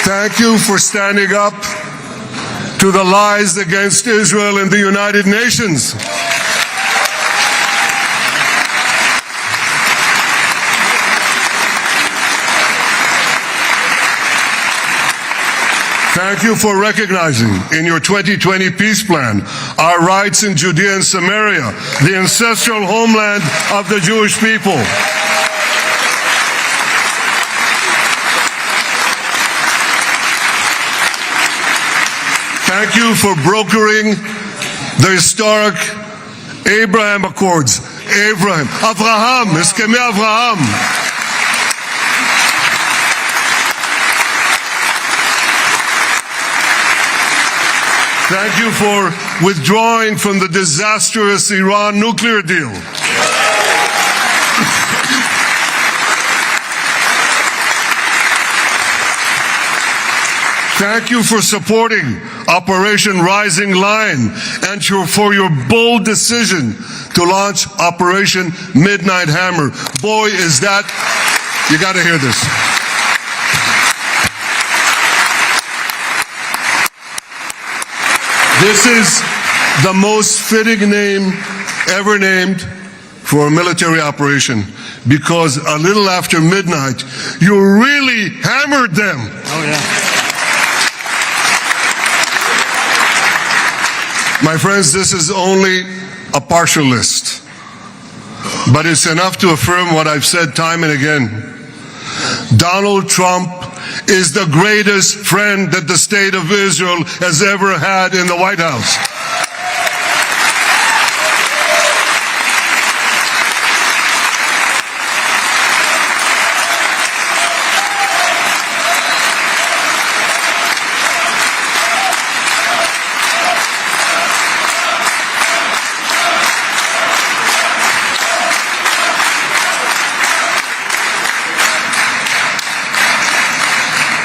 Thank you for standing up to the lies against Israel in the United Nations. Thank you for recognizing in your 2020 peace plan our rights in Judea and Samaria, the ancestral homeland of the Jewish people. Thank you for brokering the historic Abraham Accords. Avraham, Eskemei Avraham. Thank you for withdrawing from the disastrous Iran nuclear deal. Thank you for supporting Operation Rising Lion and for your bold decision to launch Operation Midnight Hammer. Boy, is that, you got to hear this. This is the most fitting name ever named for a military operation, because a little after midnight, you really hammered them. Oh, yeah. My friends, this is only a partial list, but it's enough to affirm what I've said time and again. Donald Trump is the greatest friend that the state of Israel has ever had in the White House.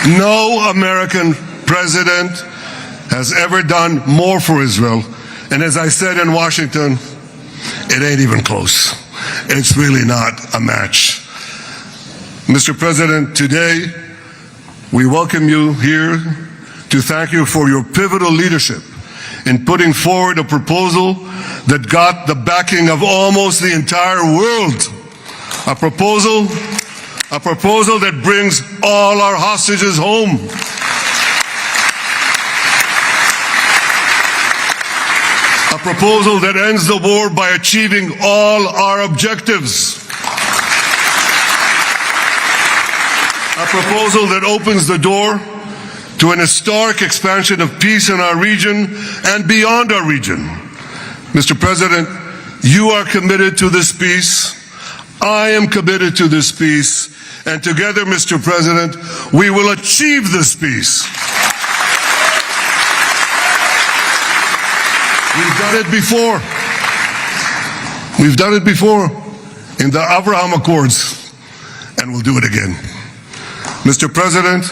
No American president has ever done more for Israel. And as I said in Washington, it ain't even close. It's really not a match. Mr. President, today we welcome you here to thank you for your pivotal leadership in putting forward a proposal that got the backing of almost the entire world. A proposal that brings all our hostages home. A proposal that ends the war by achieving all our objectives. A proposal that opens the door to an historic expansion of peace in our region and beyond our region. Mr. President, you are committed to this peace. I am committed to this peace. And together, Mr. President, we will achieve this peace. We've done it before. We've done it before in the Abraham Accords, and we'll do it again. Mr. President,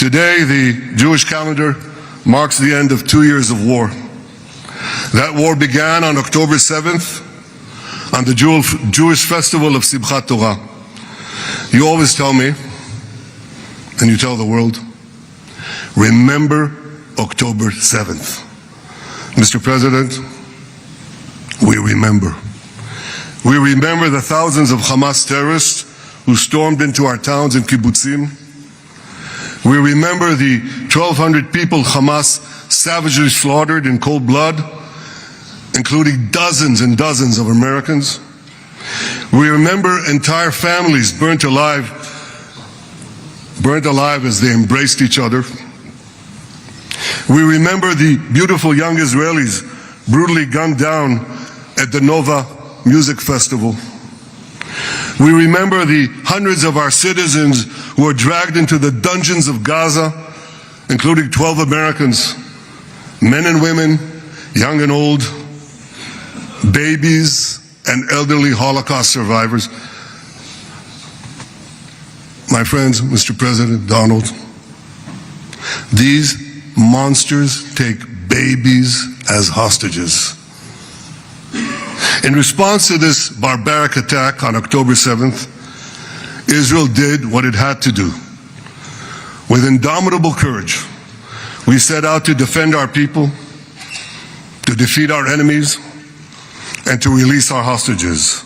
today the Jewish calendar marks the end of 2 years of war. That war began on October 7th, on the Jewish festival of Simchat Torah. You always tell me, and you tell the world, remember October 7th. Mr. President, we remember. We remember the thousands of Hamas terrorists who stormed into our towns and kibbutzim. We remember the 1,200 people Hamas savagely slaughtered in cold blood, including dozens and dozens of Americans. We remember entire families burnt alive as they embraced each other. We remember the beautiful young Israelis brutally gunned down at the Nova Music Festival. We remember the hundreds of our citizens who were dragged into the dungeons of Gaza, including 12 Americans, men and women, young and old, babies and elderly Holocaust survivors. My friends, Mr. President, Donald, these monsters take babies as hostages. In response to this barbaric attack on October 7th, Israel did what it had to do. With indomitable courage, we set out to defend our people, to defeat our enemies, and to release our hostages.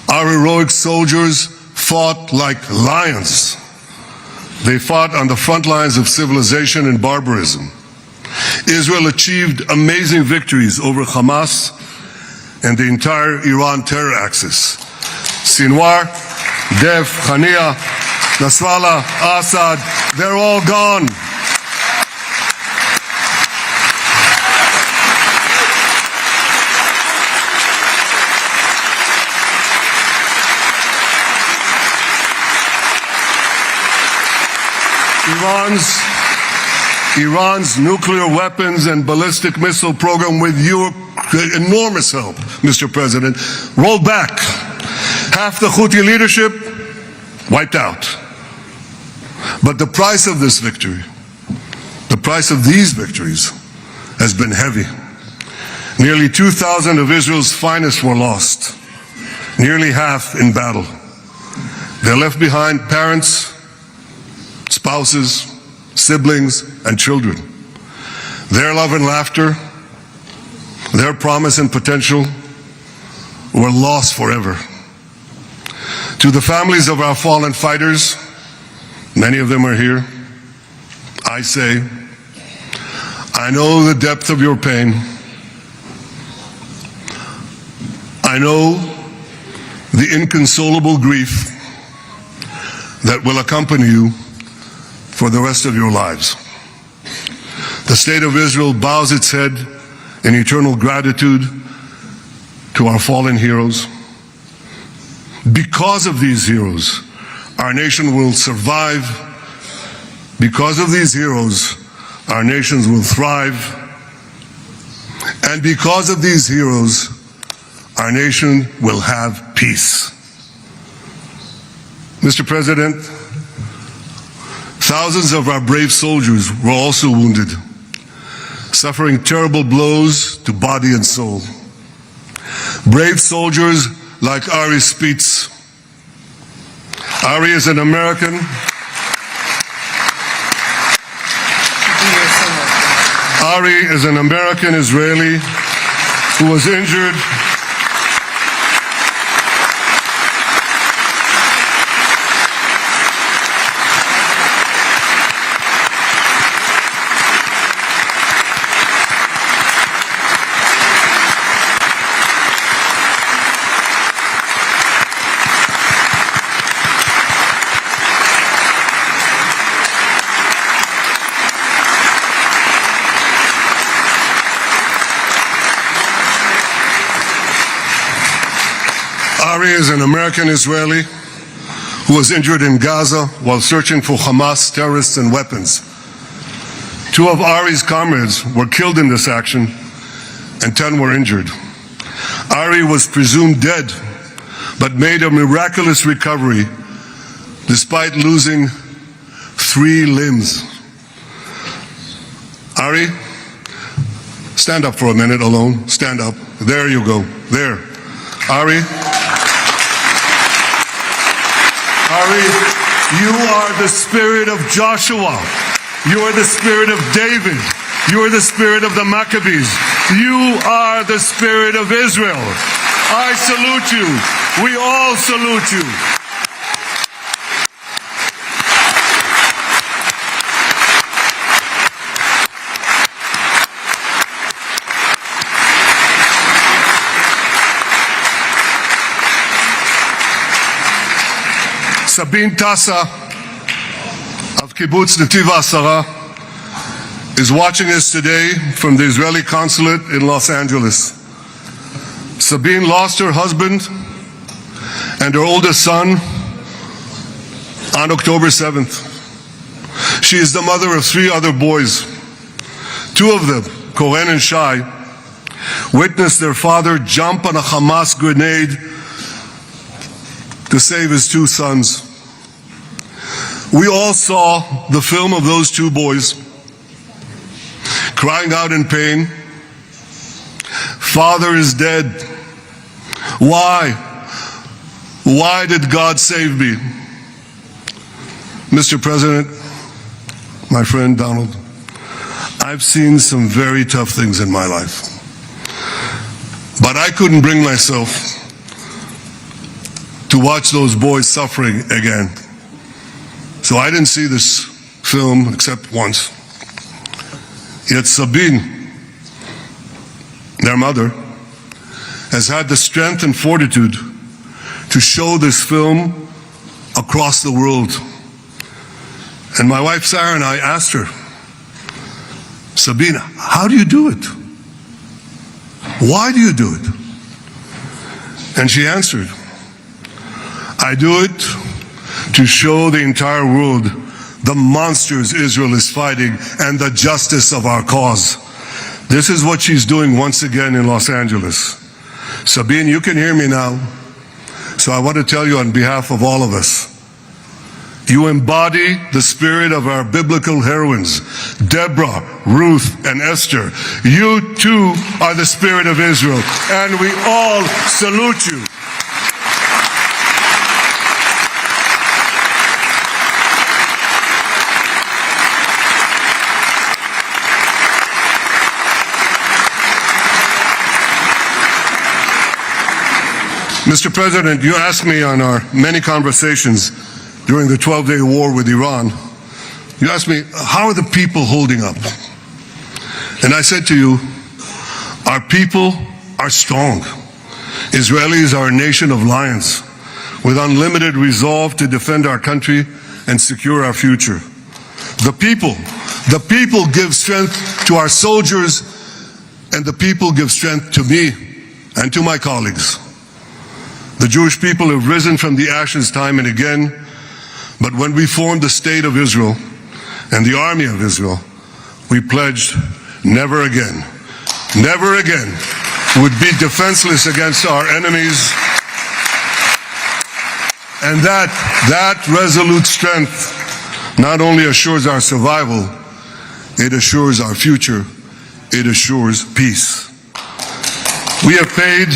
Our heroic soldiers fought like lions. They fought on the front lines of civilization and barbarism. Israel achieved amazing victories over Hamas and the entire Iran terror axis. Sinwar, Dev, Khania, Nasrallah, Assad, they're all gone. Iran's nuclear weapons and ballistic missile program, with your enormous help, Mr. President, rolled back. Half the Houthi leadership wiped out. But the price of this victory, the price of these victories, has been heavy. Nearly 2,000 of Israel's finest were lost, nearly half in battle. They left behind parents, spouses, siblings, and children. Their love and laughter, their promise and potential were lost forever. To the families of our fallen fighters, many of them are here, I say, I know the depth of your pain. I know the inconsolable grief that will accompany you for the rest of your lives. The state of Israel bows its head in eternal gratitude to our fallen heroes. Because of these heroes, our nation will survive. Because of these heroes, our nations will thrive. And because of these heroes, our nation will have peace. Mr. President, thousands of our brave soldiers were also wounded, suffering terrible blows to body and soul. Brave soldiers like Ari Spitz. Ari is an American. Ari is an American Israeli who was injured Ari is an American Israeli who was injured in Gaza while searching for Hamas terrorists and weapons. Two of Ari's comrades were killed in this action and 10 were injured. Ari was presumed dead, but made a miraculous recovery despite losing 3 limbs. Ari, stand up for a minute alone. Stand up. There you go. There. Ari, you are the spirit of Joshua. You are the spirit of David. You are the spirit of the Maccabees. You are the spirit of Israel. I salute you. We all salute you. Sabine Tassa of Kibbutz Netiv HaAsara is watching us today from the Israeli consulate in Los Angeles. Sabine lost her husband and her oldest son on October 7th. She is the mother of 3 other boys. 2 of them, Koren and Shai, witnessed their father jump on a Hamas grenade to save his 2 sons. We all saw the film of those 2 boys crying out in pain, "Father is dead. Why? Why did God save me?" Mr. President, my friend Donald, I've seen some very tough things in my life. But I couldn't bring myself to watch those boys suffering again. So I didn't see this film except once. Yet Sabine, their mother, has had the strength and fortitude to show this film across the world. And my wife Sarah and I asked her, Sabine, how do you do it? Why do you do it? And she answered, I do it to show the entire world the monsters Israel is fighting and the justice of our cause. This is what she's doing once again in Los Angeles. Sabine, you can hear me now. So I want to tell you on behalf of all of us, you embody the spirit of our biblical heroines, Deborah, Ruth, and Esther. You too are the spirit of Israel, and we all salute you. Mr. President, you asked me on our many conversations during the 12-day war with Iran, you asked me, how are the people holding up? And I said to you, our people are strong. Israelis are a nation of lions with unlimited resolve to defend our country and secure our future. The people give strength to our soldiers, and the people give strength to me and to my colleagues. The Jewish people have risen from the ashes time and again, but when we formed the State of Israel and the Army of Israel, we pledged never again would be defenseless against our enemies. And that resolute strength not only assures our survival, it assures our future, it assures peace. We have paid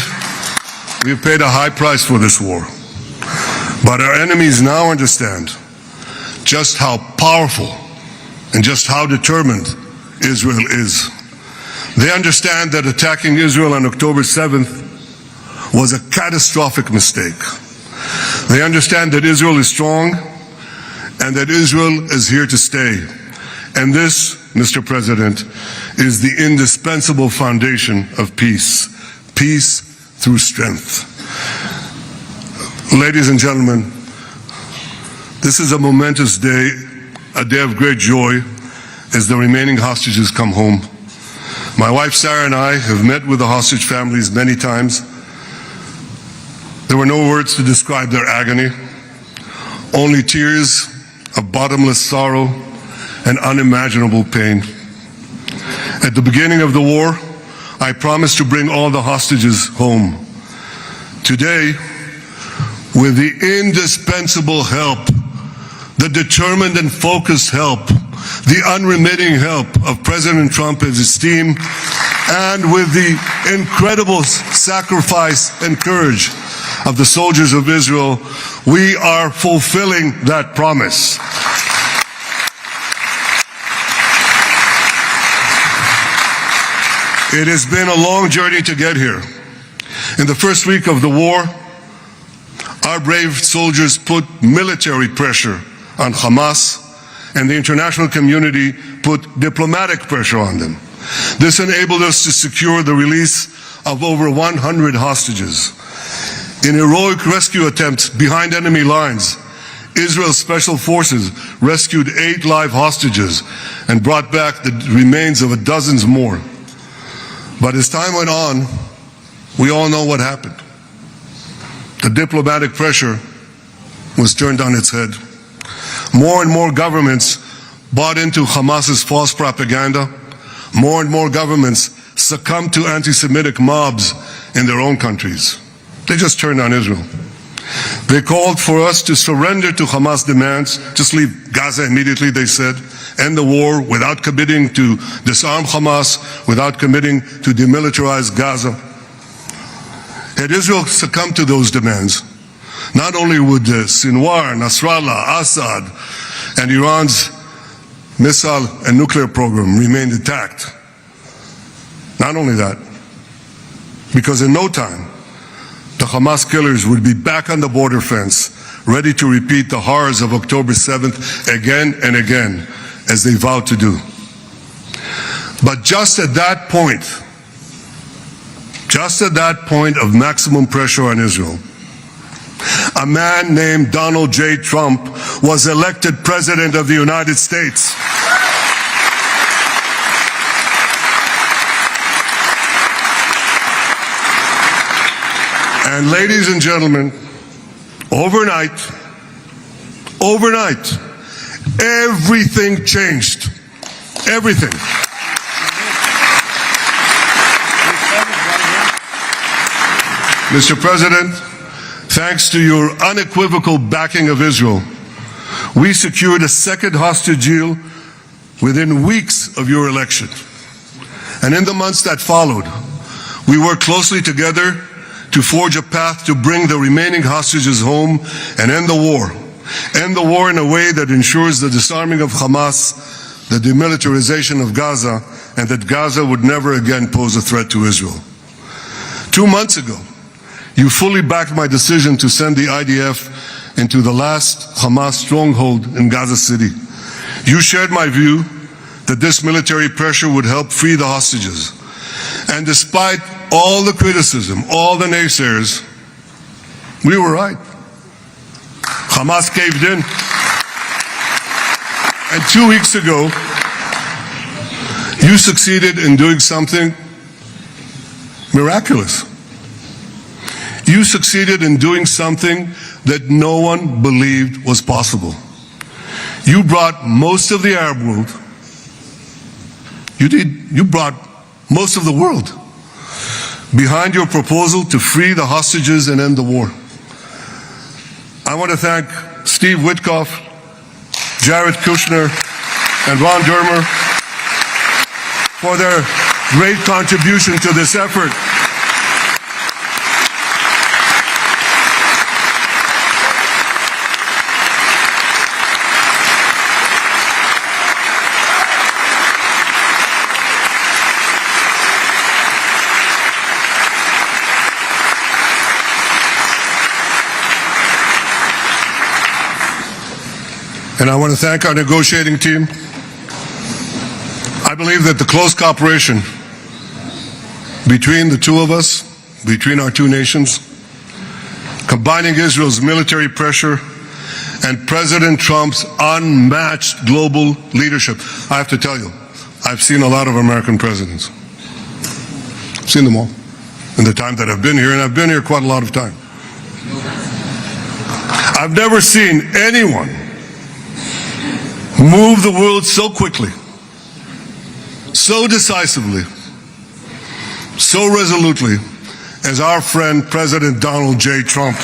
a high price for this war, but our enemies now understand just how powerful and just how determined Israel is. They understand that attacking Israel on October 7th was a catastrophic mistake. They understand that Israel is strong and that Israel is here to stay. And this, Mr. President, is the indispensable foundation of peace. Peace through strength. Ladies and gentlemen, this is a momentous day, a day of great joy as the remaining hostages come home. My wife Sarah and I have met with the hostage families many times. There were no words to describe their agony, only tears of bottomless sorrow and unimaginable pain. At the beginning of the war, I promised to bring all the hostages home. Today, with the indispensable help, the determined and focused help, the unremitting help of President Trump and his team, and with the incredible sacrifice and courage of the soldiers of Israel, we are fulfilling that promise. It has been a long journey to get here. In the first week of the war, our brave soldiers put military pressure on Hamas, and the international community put diplomatic pressure on them. This enabled us to secure the release of over 100 hostages. In heroic rescue attempts behind enemy lines, Israel's special forces rescued 8 live hostages and brought back the remains of dozens more. But as time went on, we all know what happened. The diplomatic pressure was turned on its head. More and more governments bought into Hamas's false propaganda. More and more governments succumbed to anti-Semitic mobs in their own countries. They just turned on Israel. They called for us to surrender to Hamas demands, just leave Gaza immediately, they said, end the war without committing to disarm Hamas, without committing to demilitarize Gaza. Had Israel succumbed to those demands, not only would Sinwar, Nasrallah, Assad, and Iran's missile and nuclear program remained intact. Not only that, because in no time, the Hamas killers would be back on the border fence, ready to repeat the horrors of October 7th again and again, as they vowed to do. But just at that point of maximum pressure on Israel, a man named Donald J. Trump was elected President of the United States. And ladies and gentlemen, overnight, everything changed. Everything. Mr. President, thanks to your unequivocal backing of Israel, we secured a second hostage deal within weeks of your election. And in the months that followed, we worked closely together to forge a path to bring the remaining hostages home and end the war. End the war in a way that ensures the disarming of Hamas, the demilitarization of Gaza, and that Gaza would never again pose a threat to Israel. 2 months ago, you fully backed my decision to send the IDF into the last Hamas stronghold in Gaza City. You shared my view that this military pressure would help free the hostages. And despite all the criticism, all the naysayers, we were right. Hamas caved in. And 2 weeks ago, you succeeded in doing something miraculous. You succeeded in doing something that no one believed was possible. You brought most of the Arab world, you brought most of the world behind your proposal to free the hostages and end the war. I want to thank Steve Witkoff, Jared Kushner, and Ron Dermer for their great contribution to this effort. And I want to thank our negotiating team. I believe that the close cooperation between the two of us, between our two nations, combining Israel's military pressure and President Trump's unmatched global leadership. I have to tell you, I've seen a lot of American presidents. I've seen them all in the time that I've been here, and I've been here quite a lot of time. I've never seen anyone move the world so quickly, so decisively, so resolutely as our friend President Donald J. Trump.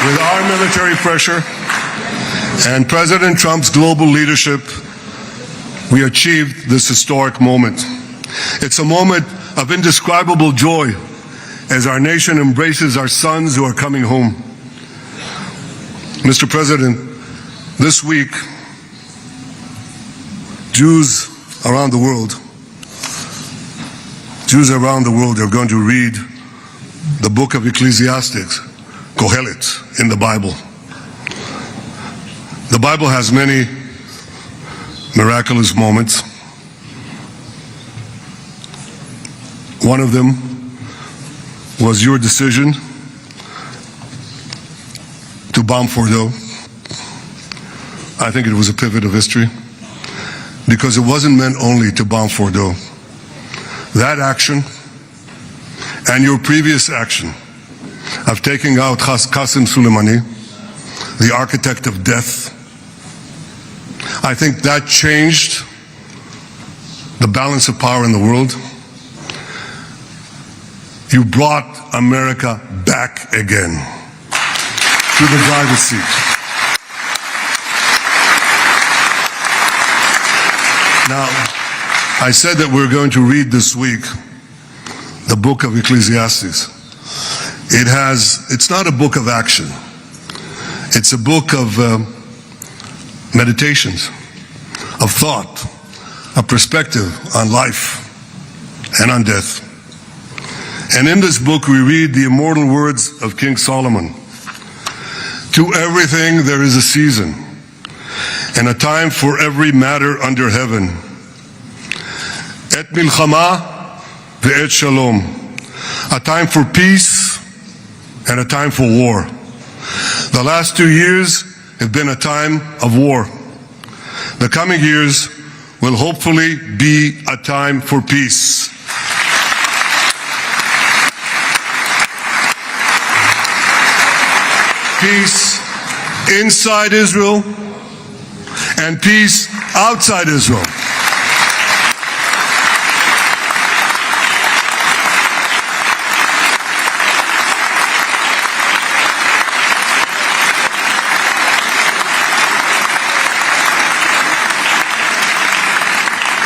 With our military pressure and President Trump's global leadership, we achieved this historic moment. It's a moment of indescribable joy as our nation embraces our sons who are coming home. Mr. President, this week, Jews around the world are going to read the book of Ecclesiastes, Kohelet, in the Bible. The Bible has many miraculous moments. One of them was your decision to bomb Fordo. I think it was a pivot of history because it wasn't meant only to bomb Fordo. That action and your previous action of taking out Qasem Soleimani, the architect of death, I think that changed the balance of power in the world. You brought America back again to the driver's seat. Now, I said that we're going to read this week the book of Ecclesiastes. It's not a book of action. It's a book of meditations, of thought, a perspective on life and on death. And in this book we read the immortal words of King Solomon. To everything there is a season, and a time for every matter under heaven. Et milchama ve'et shalom. A time for peace and a time for war. The last 2 years have been a time of war. The coming years will hopefully be a time for peace. Peace inside Israel and peace outside Israel.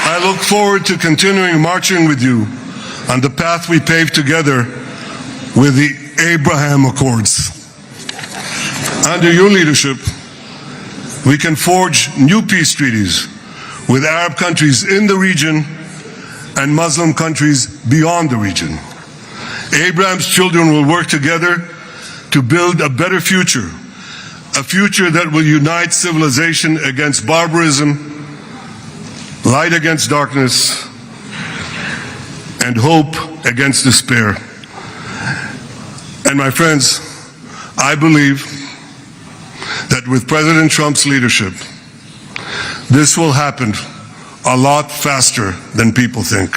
I look forward to continuing marching with you on the path we paved together with the Abraham Accords. Under your leadership, we can forge new peace treaties with Arab countries in the region and Muslim countries beyond the region. Abraham's children will work together to build a better future, a future that will unite civilization against barbarism, light against darkness, and hope against despair. And my friends, I believe that with President Trump's leadership, this will happen a lot faster than people think.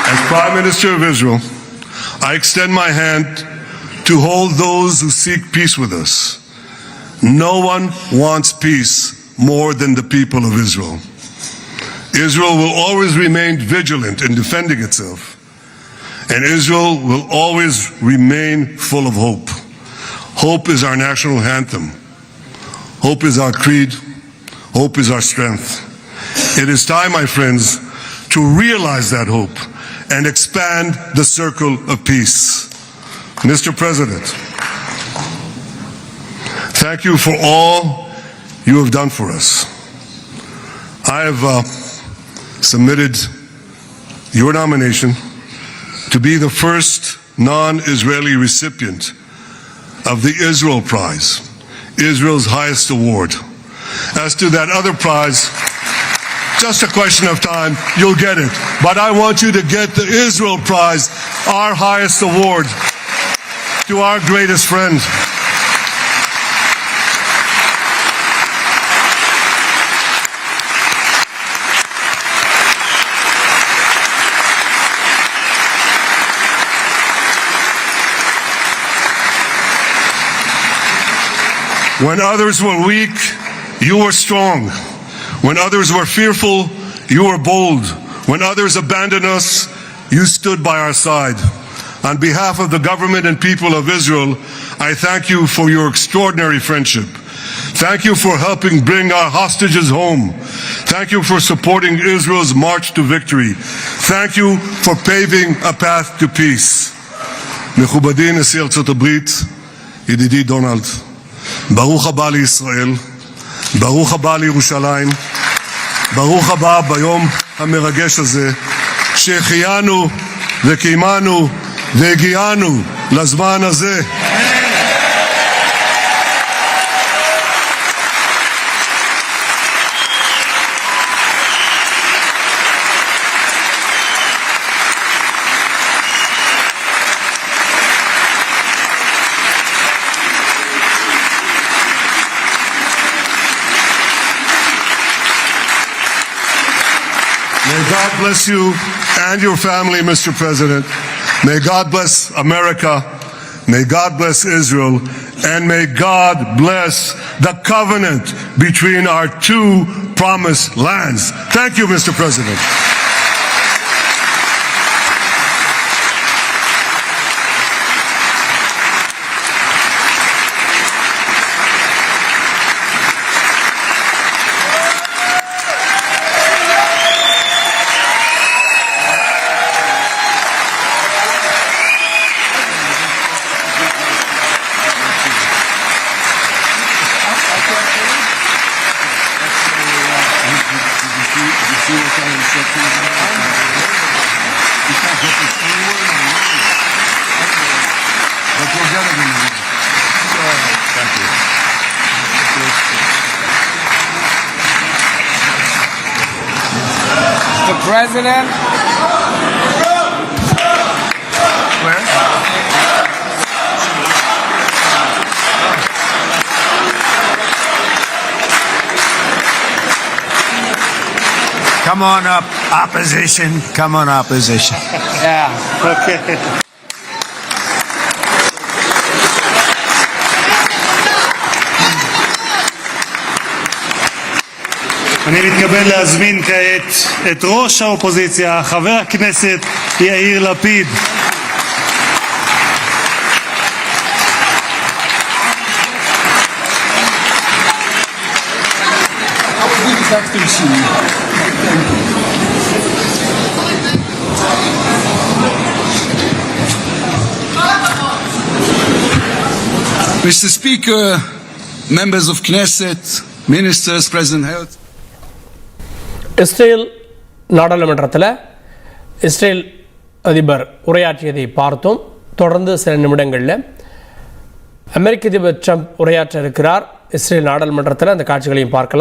As Prime Minister of Israel, I extend my hand to hold those who seek peace with us. No one wants peace more than the people of Israel. Israel will always remain vigilant in defending itself, and Israel will always remain full of hope. Hope is our national anthem. Hope is our creed. Hope is our strength. It is time, my friends, to realize that hope and expand the circle of peace. Mr. President, thank you for all you have done for us. I have submitted your nomination to be the first non-Israeli recipient of the Israel Prize, Israel's highest award. As to that other prize, just a question of time, you'll get it. But I want you to get the Israel Prize, our highest award, to our greatest friend. When others were weak, you were strong. When others were fearful, you were bold. When others abandoned us, you stood by our side. On behalf of the government and people of Israel, I thank you for your extraordinary friendship. Thank you for helping bring our hostages home. Thank you for supporting Israel's march to victory. Thank you for paving a path to peace. מכובדי נשיא ארצות הברית, ידידי דונלד, ברוך הבא לישראל, ברוך הבא לירושלים, ברוך הבא ביום המרגש הזה, שהחיינו וקיימנו והגיענו לזמן הזה. May God bless you and your family, Mr. President. May God bless America. May God bless Israel. And may God bless the covenant between our two promised lands. Thank you, Mr. President. The President. Where? Come on up, opposition. Come on, opposition. Yeah. Okay. אני מתכבד להזמין כעת את ראש האופוזיציה, חבר הכנסת יאיר לפיד. Mr. Speaker, members of Knesset, ministers, President Health. Israel நாடாளுமன்றத்தில் Israel அதிபர் உரையாற்றியதை பார்த்தோம். தொடர்ந்து சில நிமிடங்களில் அமெரிக்க அதிபர் Trump உரையாற்ற இருக்கிறார் Israel நாடாளுமன்றத்தில். அந்த காட்சிகளையும் பார்க்கலாம்.